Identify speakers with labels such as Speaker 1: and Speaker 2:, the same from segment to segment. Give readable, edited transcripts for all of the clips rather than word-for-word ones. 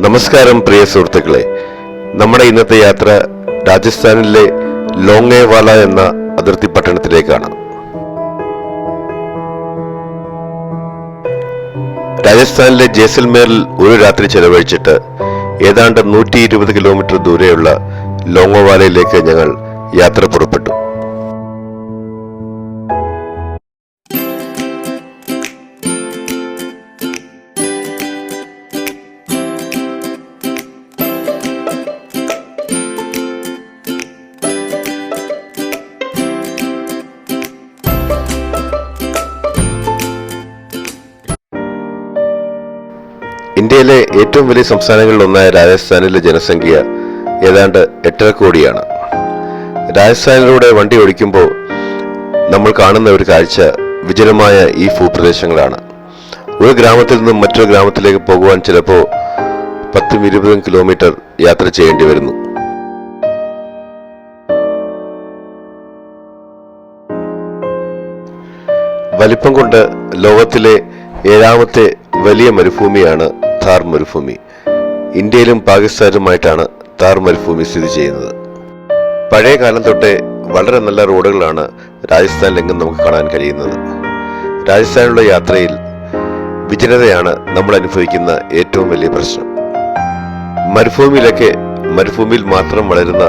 Speaker 1: നമസ്കാരം പ്രിയ സുഹൃത്തുക്കളെ, നമ്മുടെ ഇന്നത്തെ യാത്ര രാജസ്ഥാനിലെ ലോങ്ങേവാല എന്ന അതിർത്തി പട്ടണത്തിലേക്കാണ്. രാജസ്ഥാനിലെ ജയ്സൽമേറിൽ ഒരു രാത്രി ചെലവഴിച്ചിട്ട് ഏതാണ്ട് 120 കിലോമീറ്റർ ദൂരെയുള്ള ലോങ്ങേവാലയിലേക്ക് ഞങ്ങൾ യാത്ര പുറപ്പെട്ടു. ഇന്ത്യയിലെ ഏറ്റവും വലിയ സംസ്ഥാനങ്ങളിൽ ഒന്നായ രാജസ്ഥാനിലെ ജനസംഖ്യ ഏതാണ്ട് 8.5 കോടിയാണ്. രാജസ്ഥാനിലൂടെ വണ്ടി ഓടിക്കുമ്പോൾ നമ്മൾ കാണുന്ന ഒരു കാഴ്ച വിജനമായ ഈ ഭൂപ്രദേശങ്ങളാണ്. ഒരു ഗ്രാമത്തിൽ നിന്നും മറ്റൊരു ഗ്രാമത്തിലേക്ക് പോകുവാൻ ചിലപ്പോൾ 10-20 കിലോമീറ്റർ യാത്ര ചെയ്യേണ്ടി വരുന്നു. വലിപ്പം കൊണ്ട് ലോകത്തിലെ 7ാമത്തെ വലിയ മരുഭൂമിയാണ് ഥാർ മരുഭൂമി. ഇന്ത്യയിലും പാകിസ്ഥാനുമായിട്ടാണ് ഥാർ മരുഭൂമി സ്ഥിതി ചെയ്യുന്നത്. പഴയ കാലം തൊട്ടേ വളരെ നല്ല റോഡുകളാണ് രാജസ്ഥാനിലെങ്ങും നമുക്ക് കാണാൻ കഴിയുന്നത്. രാജസ്ഥാനിലുള്ള യാത്രയിൽ വിജനതയാണ് നമ്മൾ അനുഭവിക്കുന്ന ഏറ്റവും വലിയ പ്രശ്നം. മരുഭൂമിയിൽ മാത്രം വളരുന്ന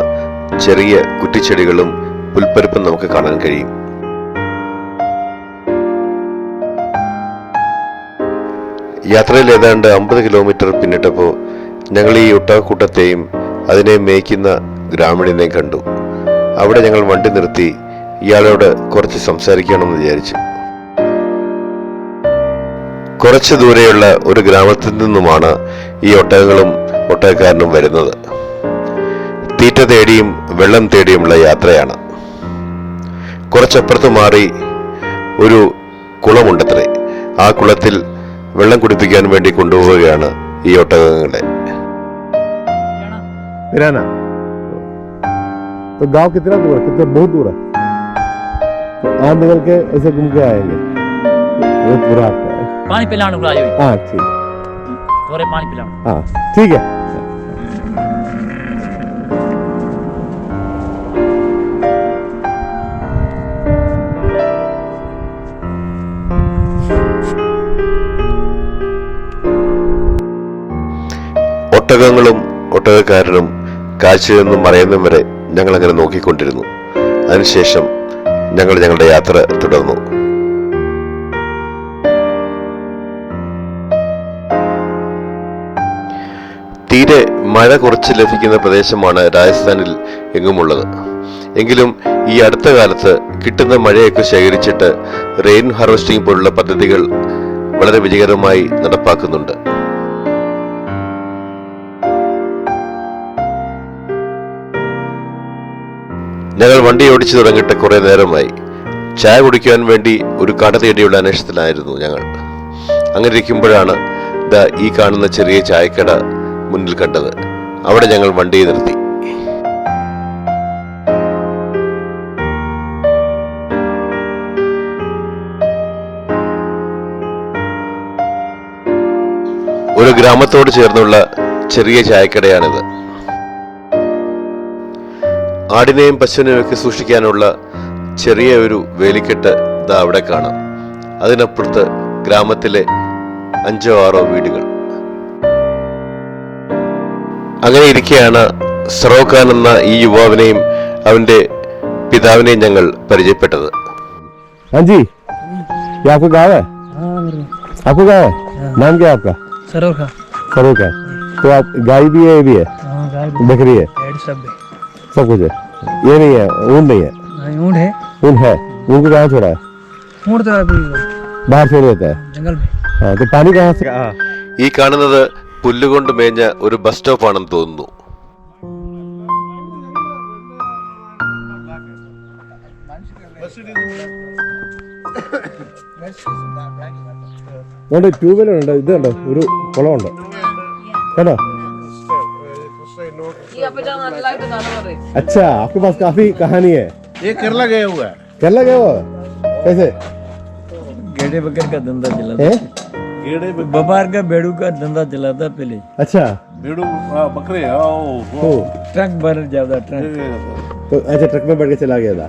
Speaker 1: ചെറിയ കുറ്റിച്ചെടികളും പുൽപ്പരപ്പും നമുക്ക് കാണാൻ കഴിയും. യാത്രയിൽ ഏതാണ്ട് 50 കിലോമീറ്റർ പിന്നിട്ടപ്പോൾ ഞങ്ങൾ ഈ ഒട്ടകക്കൂട്ടത്തെയും അതിനെ മേയ്ക്കുന്ന ഗ്രാമീണനെയും കണ്ടു. അവിടെ ഞങ്ങൾ വണ്ടി നിർത്തി ഇയാളോട് കുറച്ച് സംസാരിക്കണമെന്ന് വിചാരിച്ചു. കുറച്ച് ദൂരെയുള്ള ഒരു ഗ്രാമത്തിൽ നിന്നുമാണ് ഈ ഒട്ടകങ്ങളും ഒട്ടകക്കാരനും വരുന്നത്. തീറ്റ തേടിയും വെള്ളം തേടിയുമുള്ള യാത്രയാണ്. കുറച്ചപ്പുറത്ത് മാറി ഒരു കുളമുണ്ടത്രേ. ആ കുളത്തിൽ വെള്ളം കുടിപ്പിക്കാൻ വേണ്ടി കൊണ്ടുപോവുകയാണ് ഈ ഒട്ടകങ്ങളെ.
Speaker 2: तो गांव कितना दूर है? कितना बहुत दूर है. आज निकल के ऐसे घूम के आएंगे. वो पूरा आपका है.
Speaker 3: पानी पिलाने को आए.
Speaker 2: हाँ ठीक है.
Speaker 3: थोड़े पानी पिलाओ.
Speaker 2: हाँ ठीक है.
Speaker 1: ഒട്ടകങ്ങളും ഒട്ടകക്കാരനും കാഴ്ചയിൽ നിന്നും മറയുന്നതും വരെ ഞങ്ങൾ അങ്ങനെ നോക്കിക്കൊണ്ടിരുന്നു. അതിനുശേഷം ഞങ്ങൾ ഞങ്ങളുടെ യാത്ര തുടർന്നു. തീരെ മഴ കുറച്ച് ലഭിക്കുന്ന പ്രദേശമാണ് രാജസ്ഥാനിൽ എങ്ങുമുള്ളത്. എങ്കിലും ഈ അടുത്ത കാലത്ത് കിട്ടുന്ന മഴയൊക്കെ ശേഖരിച്ചിട്ട് റെയിൻ ഹാർവെസ്റ്റിംഗ് പോലുള്ള പദ്ധതികൾ വളരെ വിജയകരമായി നടപ്പാക്കുന്നുണ്ട്. ഞങ്ങൾ വണ്ടി ഓടിച്ചു തുടങ്ങിയിട്ട് കുറെ നേരമായി. ചായ കുടിക്കുവാൻ വേണ്ടി ഒരു കട തേടിയുള്ള അന്വേഷണത്തിലായിരുന്നു ഞങ്ങൾ. അങ്ങനെ ഇരിക്കുമ്പോഴാണ് ഈ കാണുന്ന ചെറിയ ചായക്കട മുന്നിൽ കണ്ടത്. അവിടെ ഞങ്ങൾ വണ്ടി നിർത്തി. ഒരു ഗ്രാമത്തോട് ചേർന്നുള്ള ചെറിയ ചായക്കടയാണിത്. ആടിനെയും പശുവിനെയും ഒക്കെ സൂക്ഷിക്കാനുള്ള ചെറിയ ഒരു വേലിക്കെട്ട് അവിടെ കാണാം. അതിനപ്പുറത്ത് ഗ്രാമത്തിലെ 5-6 വീടുകൾ. അങ്ങനെ ഇരിക്കെയാണ് സറോഖാൻ എന്ന ഈ യുവാവിനെയും അവന്റെ പിതാവിനെയും ഞങ്ങൾ പരിചയപ്പെട്ടത്.
Speaker 2: हाँ जी, ये आपका गाँव है? आपका गाँव है? नाम क्या है आपका?
Speaker 3: सरोखा.
Speaker 2: सरोखा. तो आप गाय भी है, ये भी है, बकरी है, सब कुछ है. ये नहीं है, ऊन नहीं है.
Speaker 3: ऊँट है.
Speaker 2: ऊन है. ऊन को कहाँ छोड़ा है?
Speaker 3: ऊँट तो अभी
Speaker 2: बाहर छोड़ देता है
Speaker 3: जंगल में.
Speaker 2: हाँ, तो पानी कहाँ से?
Speaker 1: ഈ കാണുന്നത് പുല്ലുകൊണ്ട് മേഞ്ഞ ഒരു ബസ് സ്റ്റോപ്പ് ആണെന്ന് തോന്നുന്നു.
Speaker 2: ട്യൂബിലുണ്ട്. ഇതുണ്ടോ ഒരു കുളമുണ്ട് കേട്ടോ. अच्छा, आपके पास काफी कहानी है.
Speaker 4: ये केरला गया हुआ है.
Speaker 2: केरला गया हुआ है? कैसे?
Speaker 3: गेड़े बकर का धंधा चलाता. व्यापार का बेड़ू का धंधा चलाता पहले.
Speaker 2: अच्छा. भेड़ू बकरे ओ
Speaker 3: ट्रक भर ज्यादा ट्रक
Speaker 2: तो अच्छा ट्रक में बैठ के चला गया था।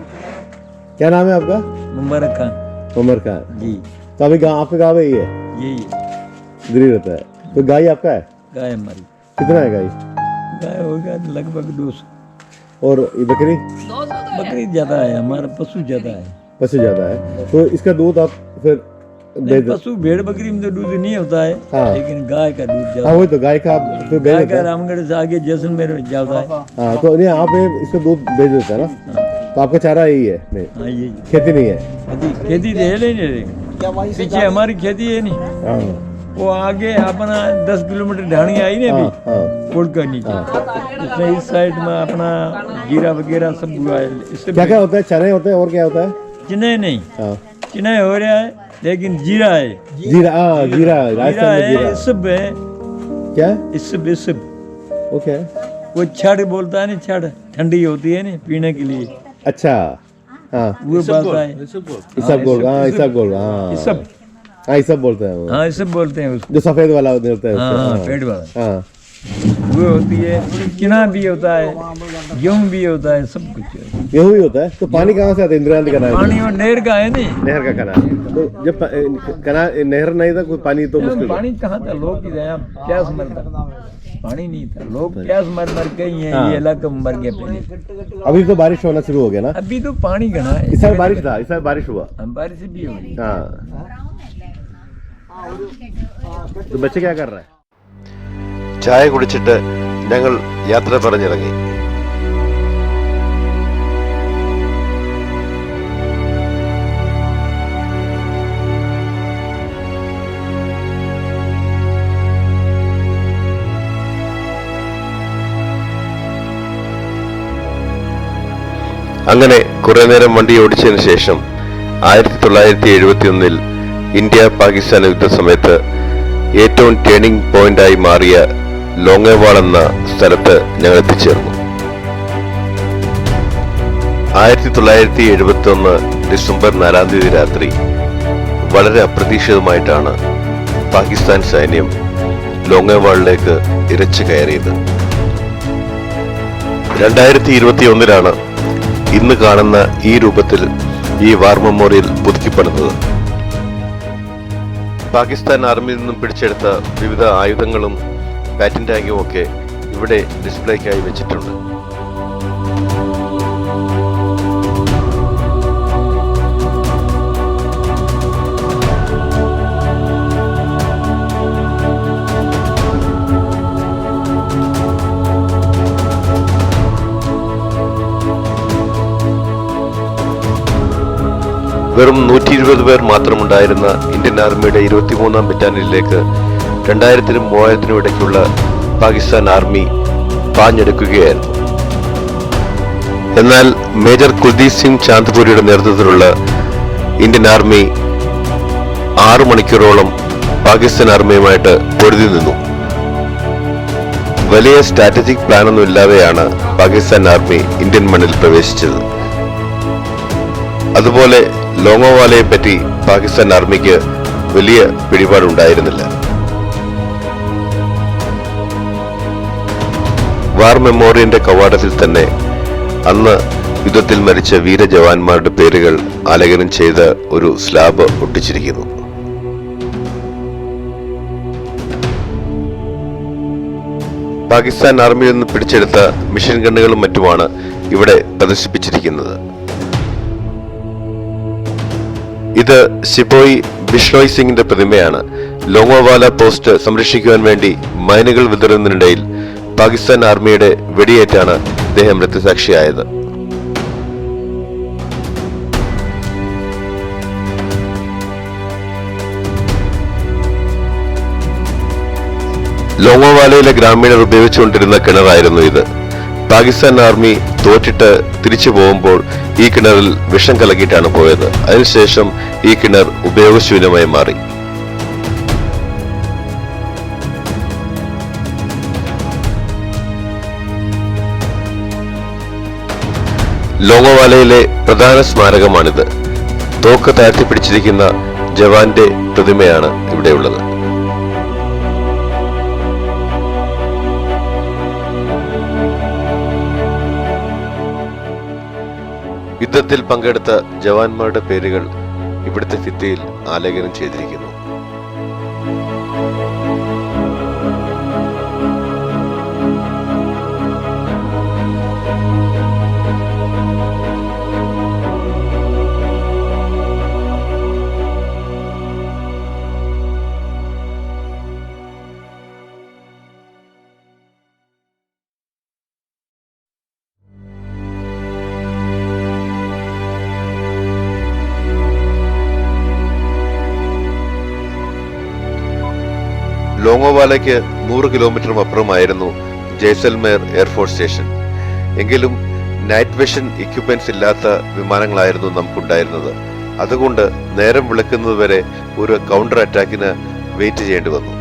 Speaker 2: क्या नाम है आपका?
Speaker 3: मुबारक खान
Speaker 2: उमर खान
Speaker 3: जी,
Speaker 2: तो अभी गाँव आपके गाँव में ही है,
Speaker 3: यही
Speaker 2: इधर ही रहता है। तो गाय आपका है?
Speaker 3: गाय हमारी।
Speaker 2: कितना है गाय?
Speaker 3: गाय होगा लगभग 200।
Speaker 2: और ये बकरी?
Speaker 3: बकरी ज्यादा है, हमारा पशु ज्यादा है।
Speaker 2: पशु ज्यादा है तो इसका दूध आप फिर
Speaker 3: नहीं, पशु भेड़ बकरी में तो दूध नहीं होता है,
Speaker 2: हाँ।
Speaker 3: लेकिन गाय का दूध
Speaker 2: हाँ
Speaker 3: ज्यादा।
Speaker 2: वही तो गाय का आप फिर बेच
Speaker 3: गाय
Speaker 2: देता
Speaker 3: का
Speaker 2: है।
Speaker 3: रामगढ़ से आगे जैसलमेर में ज्यादा है।
Speaker 2: हाँ तो नहीं आप ये इसका दूध बेच देता है ना, तो आपका चारा यही है नहीं,
Speaker 3: हाँ यही
Speaker 2: खेती नहीं है।
Speaker 3: खेती तो है नहीं, पीछे हमारी खेती है नहीं।
Speaker 2: हाँ
Speaker 3: वो आगे अपना 10 किलोमीटर ढाणी आई ना अभी
Speaker 2: हाँ
Speaker 3: पुल का नीचे, उसमें इस साइड में अपना जीरा वगैरह सब हुआ है। इससे
Speaker 2: क्या क्या होता है? चने होते हैं और क्या होता है?
Speaker 3: चिन्ह नहीं,
Speaker 2: हाँ
Speaker 3: चिन्ह हो रहा है, लेकिन जीरा है।
Speaker 2: जीरा, हाँ जीरा
Speaker 3: जीरा
Speaker 2: राजस्थान में
Speaker 3: है,
Speaker 2: जीरा।
Speaker 3: इसब है,
Speaker 2: क्या
Speaker 3: इसब इसब।
Speaker 2: वो क्या है?
Speaker 3: वो छड़ बोलता है ना, छड़ ठंडी होती है ना पीने के लिए,
Speaker 2: अच्छा हाँ
Speaker 3: वो बात है।
Speaker 2: इसब गोल, हाँ इसब गोल, हाँ
Speaker 3: इसब,
Speaker 2: हाँ इसब बोलते हैं वो,
Speaker 3: हाँ इसब बोलते हैं उसको।
Speaker 2: जो सफेद वाला होता है उससे,
Speaker 3: हाँ पेड़ वाला
Speaker 2: हाँ
Speaker 3: वो होती है। चना भी होता है, गेहूँ भी होता है, सब कुछ है।
Speaker 2: गेहूं भी होता है। तो पानी कहाँ से आता है? इंदिरा गांधी का नाम
Speaker 3: पानी और नहर का है नहीं,
Speaker 2: नहर का कनाल। तो जब नहर नहीं था कोई पानी तो मुश्किल था।
Speaker 3: पानी कहाँ था? लोग की यहाँ प्यास मरता, पानी नहीं था, लोग प्यास मर मर के ही हैं, ये इलाका मर गया पहले।
Speaker 2: अभी तो बारिश होना शुरू हो गया ना,
Speaker 3: अभी तो पानी घना है।
Speaker 2: इस साल बारिश था, इस साल बारिश हुआ।
Speaker 3: बारिश भी हो रही।
Speaker 2: हाँ तो बच्चे क्या कर रहा है?
Speaker 1: ചായ കുടിച്ചിട്ട് ഞങ്ങൾ യാത്ര പറഞ്ഞിറങ്ങി. അങ്ങനെ കുറെ നേരം വണ്ടി ഓടിച്ചതിന് ശേഷം 1971 ഇന്ത്യ പാകിസ്ഥാൻ യുദ്ധ സമയത്ത് ഏറ്റവും ടേണിംഗ് പോയിന്റായി മാറിയ ലോങ്ങേവാൾ എന്ന സ്ഥലത്ത് ഞങ്ങൾ എത്തിച്ചേർന്നു. 1971 ഡിസംബർ 4 തീയതി രാത്രി വളരെ അപ്രതീക്ഷിതമായിട്ടാണ് പാകിസ്ഥാൻ സൈന്യം ലോങ്ങേവാളിലേക്ക് ഇരച്ചു കയറിയത്. 2021 ഇന്ന് കാണുന്ന ഈ രൂപത്തിൽ ഈ വാർ മെമ്മോറിയൽ പുതുക്കിപ്പണിതത്. പാകിസ്ഥാൻ ആർമിയിൽ നിന്നും പിടിച്ചെടുത്ത വിവിധ ആയുധങ്ങളും പാറ്റൻ ടാങ്കും ഒക്കെ ഇവിടെ ഡിസ്പ്ലേക്കായി വെച്ചിട്ടുണ്ട്. വെറും 120 പേർ മാത്രമുണ്ടായിരുന്ന ഇന്ത്യൻ ആർമിയുടെ 23-ാം ബറ്റാലിയനിലേക്ക് 2000-നും 3000-നും ഇടയ്ക്കുള്ള പാകിസ്ഥാൻ ആർമി പാഞ്ഞെടുക്കുകയായിരുന്നു. എന്നാൽ മേജർ കുൽദീപ് സിംഗ് ചാന്ദ്പൂരിയുടെ നേതൃത്വത്തിലുള്ള ഇന്ത്യൻ ആർമി 6 മണിക്കൂറോളം പാകിസ്ഥാൻ ആർമിയുമായിട്ട് പൊരുതി നിന്നു. വലിയ സ്ട്രാറ്റജിക് പ്ലാനൊന്നും ഇല്ലാതെയാണ് പാകിസ്ഥാൻ ആർമി ഇന്ത്യൻ മണ്ണിൽ പ്രവേശിച്ചത്. അതുപോലെ ലോങ്ങോവാലയെ പറ്റി പാകിസ്ഥാൻ ആർമിക്ക് വലിയ പിടിപാടുണ്ടായിരുന്നില്ല. വാർ മെമ്മോറിയലിന്റെ കവാടത്തിൽ തന്നെ അന്ന് യുദ്ധത്തിൽ മരിച്ച വീരജവാന്മാരുടെ പേരുകൾ ആലേഖനം ചെയ്ത ഒരു സ്ലാബ് ഒട്ടിച്ചിരിക്കുന്നു. പാകിസ്ഥാൻ ആർമിയിൽ നിന്ന് പിടിച്ചെടുത്ത മിഷൻ ഗണ്ണുകളും മറ്റുമാണ് ഇവിടെ പ്രദർശിപ്പിച്ചിരിക്കുന്നത്. ഇത് സിപ്പോയി ബിഷ്ണോയ് സിംഗിന്റെ പ്രതിമയാണ്. ലോങ്ങോവാല പോസ്റ്റ് സംരക്ഷിക്കുവാൻ വേണ്ടി മൈനുകൾ വിതറുന്നതിനിടയിൽ പാകിസ്ഥാൻ ആർമിയുടെ വെടിയേറ്റാണ് അദ്ദേഹം രക്തസാക്ഷിയായത്. ലോങ്ങോവാലയിലെ ഗ്രാമീണർ ഉപയോഗിച്ചുകൊണ്ടിരുന്ന കിണറായിരുന്നു ഇത്. പാകിസ്ഥാൻ ആർമി തോറ്റിട്ട് തിരിച്ചു പോകുമ്പോൾ ഈ കിണറിൽ വിഷം കലക്കിയിട്ടാണ് പോയത്. അതിനുശേഷം ഈ കിണർ ഉപയോഗശൂന്യമായി മാറി. ലോങ്ങോവാലയിലെ പ്രധാന സ്മാരകമാണിത്. തോക്ക് താഴ്ത്തി പിടിച്ചിരിക്കുന്ന ജവാന്റെ പ്രതിമയാണ് ഇവിടെയുള്ളത്. യുദ്ധത്തിൽ പങ്കെടുത്ത ജവാന്മാരുടെ പേരുകൾ ഇവിടുത്തെ ഭിത്തിയിൽ ആലേഖനം ചെയ്തിരിക്കുന്നു. ലോങ്ങോവാലയ്ക്ക് 100 കിലോമീറ്ററും അപ്പുറമായിരുന്നു ജയ്സൽമേർ എയർഫോഴ്സ് സ്റ്റേഷൻ. എങ്കിലും നൈറ്റ് വിഷൻ ഇക്വിപ്മെന്റ്സ് ഇല്ലാത്ത വിമാനങ്ങളായിരുന്നു നമുക്കുണ്ടായിരുന്നത്. അതുകൊണ്ട് നേരം വിളക്കുന്നതുവരെ ഒരു കൗണ്ടർ അറ്റാക്കിന് വെയിറ്റ് ചെയ്യേണ്ടി വന്നു.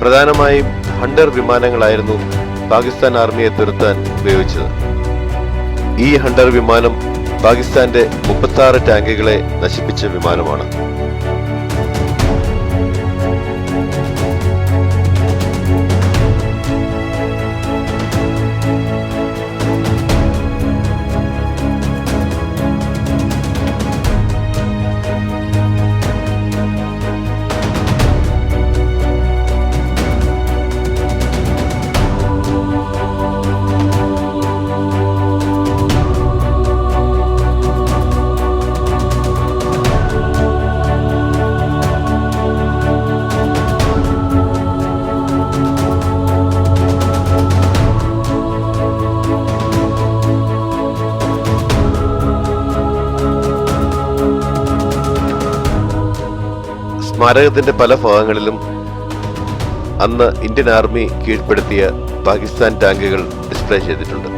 Speaker 1: പ്രധാനമായും ഹണ്ടർ വിമാനങ്ങളായിരുന്നു പാകിസ്ഥാൻ ആർമിയെ തുരത്താൻ ഉപയോഗിച്ചത്. ഈ ഹണ്ടർ വിമാനം പാകിസ്ഥാന്റെ 36 ടാങ്കുകളെ നശിപ്പിച്ച വിമാനമാണ്. സ്മാരകത്തിന്റെ പല ഭാഗങ്ങളിലും അന്ന് ഇന്ത്യൻ ആർമി കീഴ്പ്പെടുത്തിയ പാകിസ്ഥാൻ ടാങ്കുകൾ ഡിസ്പ്ലേ ചെയ്തിട്ടുണ്ട്.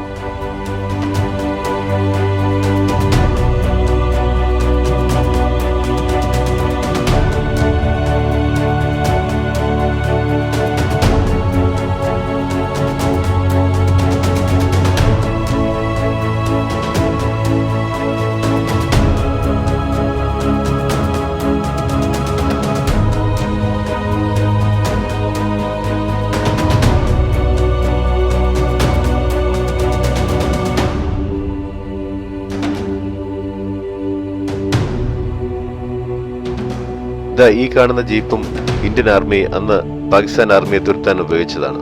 Speaker 1: ഈ കാണുന്ന ജീപ്പും ഇന്ത്യൻ ആർമി അന്ന് പാകിസ്ഥാൻ ആർമിയെ തുരത്താൻ ഉപയോഗിച്ചതാണ്.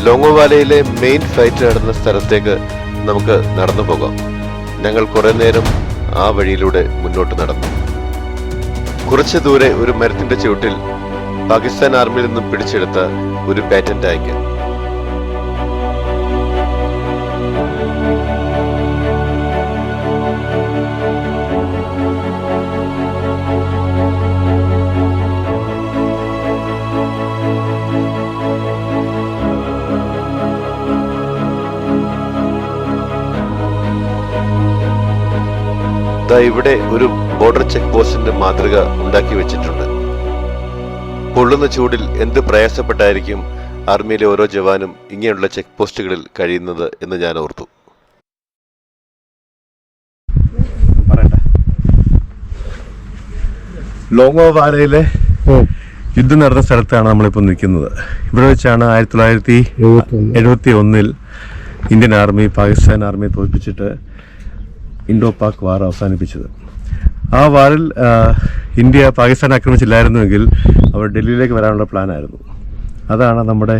Speaker 1: ലോങ്ങോവാലയിലെ മെയിൻ ഫൈറ്റ് നടന്ന സ്ഥലത്തേക്ക് നമുക്ക് നടന്നു പോകാം. ഞങ്ങൾ കുറെ നേരം ആ വഴിയിലൂടെ മുന്നോട്ട് നടന്നു. കുറച്ചു ദൂരെ ഒരു മരത്തിന്റെ ചുവട്ടിൽ പാകിസ്ഥാൻ ആർമിയിൽ നിന്നും പിടിച്ചെടുത്ത ഒരു പാറ്റൻ ടാങ്ക്. ഇവിടെ ഒരു ബോർഡർ ചെക്ക് പോസ്റ്റിന്റെ മാതൃക ഉണ്ടാക്കി വെച്ചിട്ടുണ്ട്. പൊള്ളുന്ന ചൂടിൽ എന്ത് പ്രയാസപ്പെട്ടായിരിക്കും ആർമിയിലെ ഓരോ ജവാനും ഇങ്ങനെയുള്ള ചെക്ക് പോസ്റ്റുകളിൽ കഴിയുന്നത് എന്ന് ഞാൻ ഓർത്തു. ലോങ്ങോവാലയിലെ യുദ്ധം നടന്ന സ്ഥലത്താണ് നമ്മളിപ്പോൾ നിൽക്കുന്നത്. ഇവിടെ വെച്ചാണ് 1971 ഇന്ത്യൻ ആർമി പാകിസ്ഥാൻ ആർമിയെ തോൽപ്പിച്ചിട്ട് ഇൻഡോ പാക് വാർ അവസാനിപ്പിച്ചത്. ആ വാറിൽ ഇന്ത്യ പാകിസ്ഥാൻ ആക്രമിച്ചില്ലായിരുന്നുവെങ്കിൽ അവർ ഡൽഹിയിലേക്ക് വരാനുള്ള പ്ലാനായിരുന്നു.
Speaker 2: അതാണ് നമ്മുടെ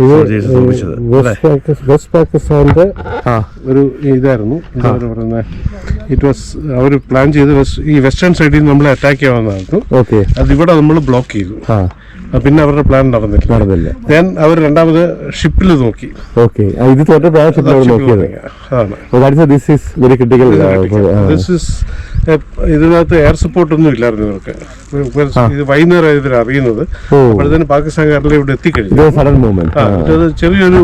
Speaker 4: ഇത്
Speaker 2: സോൾജേഴ്സ് സംഭവിച്ചത് അല്ലേ?
Speaker 4: വെസ്റ്റ് പാകിസ്ഥാന്റെ
Speaker 2: ആ
Speaker 4: ഒരു ഇതായിരുന്നു. എന്താ പറയുന്നത്, ഇറ്റ് വാസ് അവർ പ്ലാൻ ചെയ്ത് ഈ വെസ്റ്റേൺ സൈഡിൽ നിന്ന് നമ്മളെ അറ്റാക്ക് ചെയ്യാവുന്നതായിരുന്നു.
Speaker 2: ഓക്കെ.
Speaker 4: അത് ഇവിടെ നമ്മൾ ബ്ലോക്ക് ചെയ്തു.
Speaker 2: ആ
Speaker 4: പിന്നെ അവരുടെ പ്ലാൻ നടന്നില്ല. ഞാൻ അവർ രണ്ടാമത് ഷിപ്പിൽ നോക്കി.
Speaker 2: ഓക്കെ. ഇത് തോറ്റപ്പോഴാണ് ഷിപ്പിൽ നോക്കിയത്.
Speaker 4: അതാണ്
Speaker 2: ദിസ് ഈസ് വെരി ക്രിട്ടിക്കൽ.
Speaker 4: ഇതിനകത്ത് എയർ സപ്പോർട്ട് ഒന്നും ഇല്ലായിരുന്നു ഇവർക്ക്. ഇത് വൈകുന്നേരം ഇതിൽ അറിയുന്നത്. അപ്പോഴത്തേന് പാകിസ്ഥാൻകാരിലെ ഇവിടെ എത്തിക്കഴിഞ്ഞു.
Speaker 2: Sudden movement.
Speaker 4: ചെറിയൊരു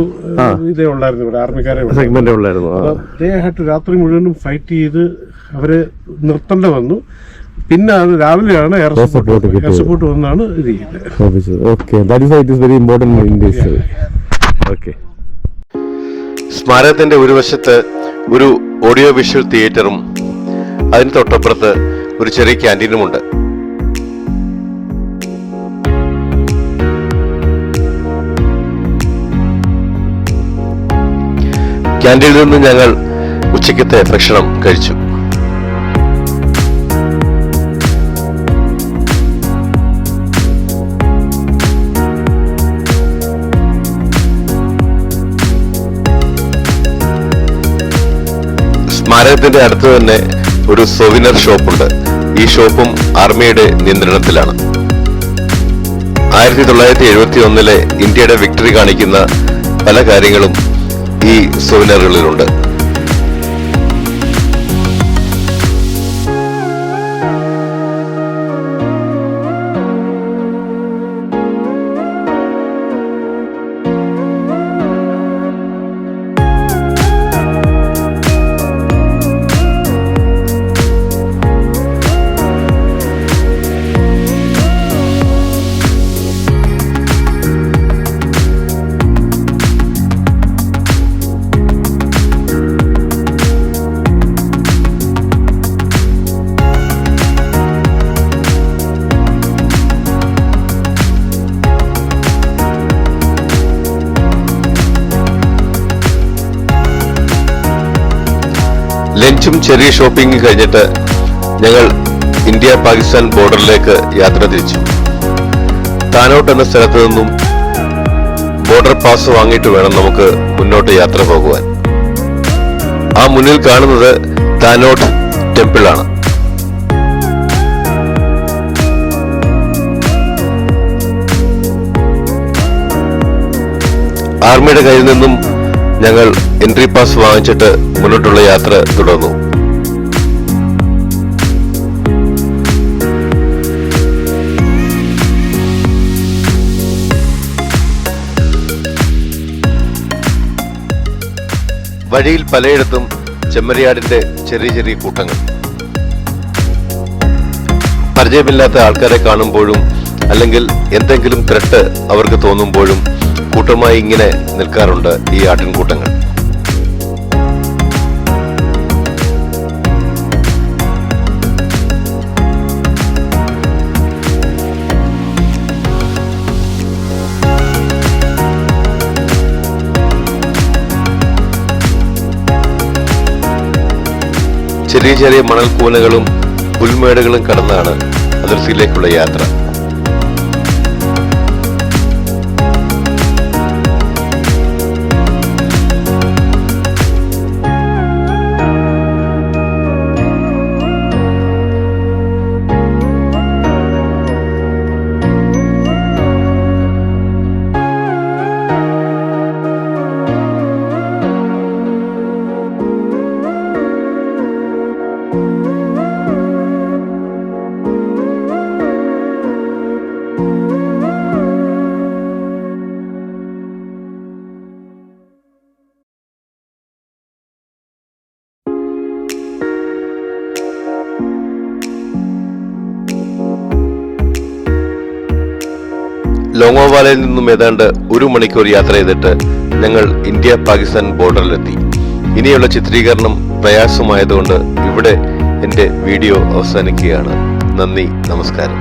Speaker 4: ഇതേ ഉള്ളായിരുന്നു ഇവിടെ, ആർമിക്കാരെ
Speaker 2: സെഗ്മെന്റ് ഉള്ളായിരുന്നു.
Speaker 4: രാത്രി മുഴുവനും ഫൈറ്റ് ചെയ്ത് അവരെ നിർത്തേണ്ട വന്നു. പിന്നെ അത് രാവിലെയാണ് എയർ സപ്പോർട്ട് വന്നാണ് ഇത്
Speaker 2: ഓക്കെ.
Speaker 1: സ്മാരകത്തിന്റെ ഒരു വശത്ത് ഒരു ഓഡിയോ വിഷ്വൽ തിയേറ്ററും അതിന് തൊട്ടപ്പുറത്ത് ഒരു ചെറിയ ക്യാൻറ്റീനുമുണ്ട്. ക്യാൻറ്റീനിൽ നിന്ന് ഞങ്ങൾ ഉച്ചയ്ക്കത്തെ ഭക്ഷണം കഴിച്ചു. സ്മാരകത്തിന്റെ അടുത്ത് തന്നെ ഒരു സൊവിനർ ഷോപ്പുണ്ട്. ഈ ഷോപ്പും ആർമിയുടെ നിയന്ത്രണത്തിലാണ്. 1971 ഇന്ത്യയുടെ വിക്ടറി കാണിക്കുന്ന പല കാര്യങ്ങളും ഈ സൊവിനറുകളിലുണ്ട്. ലഞ്ചും ചെറിയ ഷോപ്പിംഗും കഴിഞ്ഞിട്ട് ഞങ്ങൾ ഇന്ത്യ പാകിസ്ഥാൻ ബോർഡറിലേക്ക് യാത്ര തിരിച്ചു. താനോട്ട് എന്ന സ്ഥലത്ത് നിന്നും ബോർഡർ പാസ് വാങ്ങിയിട്ട് വേണം നമുക്ക് മുന്നോട്ട് യാത്ര പോകുവാൻ. ആ മുന്നിൽ കാണുന്നത് താനോട്ട് ടെമ്പിൾ ആണ്. ആർമിയുടെ കയ്യിൽ നിന്നും ഞങ്ങൾ എൻട്രി പാസ് വാങ്ങിച്ചിട്ട് മുന്നോട്ടുള്ള യാത്ര തുടർന്നു. വഴിയിൽ പലയിടത്തും ചെമ്മരിയാടിന്റെ ചെറിയ ചെറിയ കൂട്ടങ്ങൾ. പരിചയമില്ലാത്ത ആൾക്കാരെ കാണുമ്പോഴും അല്ലെങ്കിൽ എന്തെങ്കിലും ത്രെട്ട് അവർക്ക് തോന്നുമ്പോഴും കൂട്ടമായി ഇങ്ങനെ നിൽക്കാറുണ്ട് ഈ ആട്ടിൻകൂട്ടങ്ങൾ. ചെറിയ ചെറിയ മണൽക്കൂനകളും പുൽമേടുകളും കടന്നാണ് അതിർത്തിയിലേക്കുള്ള യാത്ര. ലോങ്ങോവാലയിൽ നിന്നും ഏതാണ്ട് 1 മണിക്കൂർ യാത്ര ചെയ്തിട്ട് ഞങ്ങൾ ഇന്ത്യ പാകിസ്ഥാൻ ബോർഡറിലെത്തി. ഇനിയുള്ള ചിത്രീകരണം പ്രയാസമായതുകൊണ്ട് ഇവിടെ എൻ്റെ വീഡിയോ അവസാനിക്കുകയാണ്. നന്ദി, നമസ്കാരം.